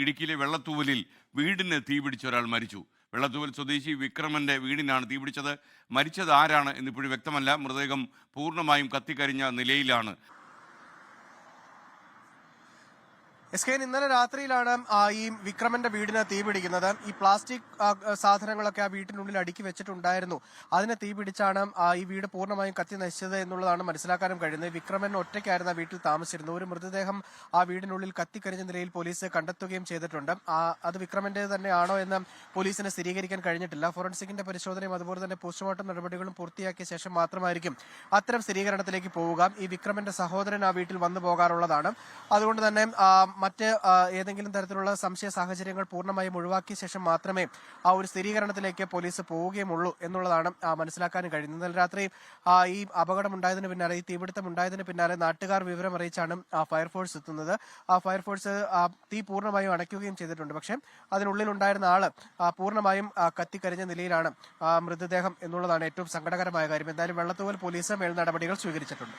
ഇടുക്കിയിലെ വെള്ളത്തൂവലിൽ വീടിന് തീപിടിച്ച ഒരാൾ മരിച്ചു. വെള്ളത്തൂവൽ സ്വദേശി വിക്രമന്റെ വീടിനാണ് തീപിടിച്ചത്. മരിച്ചത് ആരാണ് എന്നിപ്പോഴും വ്യക്തമല്ല. മൃതദേഹം പൂർണ്ണമായും കത്തിക്കരിഞ്ഞ നിലയിലാണ്. ഇന്നലെ രാത്രിയിലാണ് ഈ വിക്രമന്റെ വീടിന് തീപിടിക്കുന്നത്. ഈ പ്ലാസ്റ്റിക് സാധനങ്ങളൊക്കെ ആ വീട്ടിനുള്ളിൽ അടുക്കി വെച്ചിട്ടുണ്ടായിരുന്നു. അതിന് തീപിടിച്ചാണ് ഈ വീട് പൂർണ്ണമായും കത്തി നശിച്ചത് എന്നുള്ളതാണ് മനസ്സിലാക്കാനും കഴിയുന്നത്. വിക്രമൻ ഒറ്റയ്ക്കായിരുന്നു ആ വീട്ടിൽ താമസിച്ചിരുന്നത്. ഒരു മൃതദേഹം ആ വീടിനുള്ളിൽ കത്തിക്കരിഞ്ഞ നിലയിൽ പോലീസ് കണ്ടെത്തുകയും ചെയ്തിട്ടുണ്ട്. അത് വിക്രമന്റെ തന്നെയാണോ എന്ന് പോലീസിന് സ്ഥിരീകരിക്കാൻ കഴിഞ്ഞിട്ടില്ല. ഫോറൻസിക്കിന്റെ പരിശോധനയും അതുപോലെ തന്നെ പോസ്റ്റ്മോർട്ടം നടപടികളും പൂർത്തിയാക്കിയ ശേഷം മാത്രമായിരിക്കും അത്തരം സ്ഥിരീകരണത്തിലേക്ക് പോവുക. ഈ വിക്രമന്റെ സഹോദരൻ ആ വീട്ടിൽ വന്നു പോകാറുള്ളതാണ്. അതുകൊണ്ട് തന്നെ മറ്റ് ഏതെങ്കിലും തരത്തിലുള്ള സംശയ സാഹചര്യങ്ങൾ പൂർണ്ണമായും ഒഴിവാക്കിയ ശേഷം മാത്രമേ ആ ഒരു സ്ഥിരീകരണത്തിലേക്ക് പോലീസ് പോവുകയുമുള്ളൂ എന്നുള്ളതാണ് മനസ്സിലാക്കാൻ കഴിയുന്നത്. ഇന്നലെ രാത്രി ഈ അപകടമുണ്ടായതിന് പിന്നാലെ, ഈ തീപിടുത്തം ഉണ്ടായതിന് പിന്നാലെ നാട്ടുകാർ വിവരം അറിയിച്ചാണ് ഫയർഫോഴ്സ് എത്തുന്നത്. ആ ഫയർഫോഴ്സ് തീ പൂർണ്ണമായും അണയ്ക്കുകയും ചെയ്തിട്ടുണ്ട്. പക്ഷേ അതിനുള്ളിലുണ്ടായിരുന്ന ആള് പൂർണ്ണമായും കത്തിക്കരിഞ്ഞ നിലയിലാണ് മൃതദേഹം എന്നുള്ളതാണ് ഏറ്റവും സങ്കടകരമായ കാര്യം. എന്തായാലും വെള്ളത്തൂവൽ പോലീസ് മേൽ നടപടികൾ സ്വീകരിച്ചിട്ടുണ്ട്.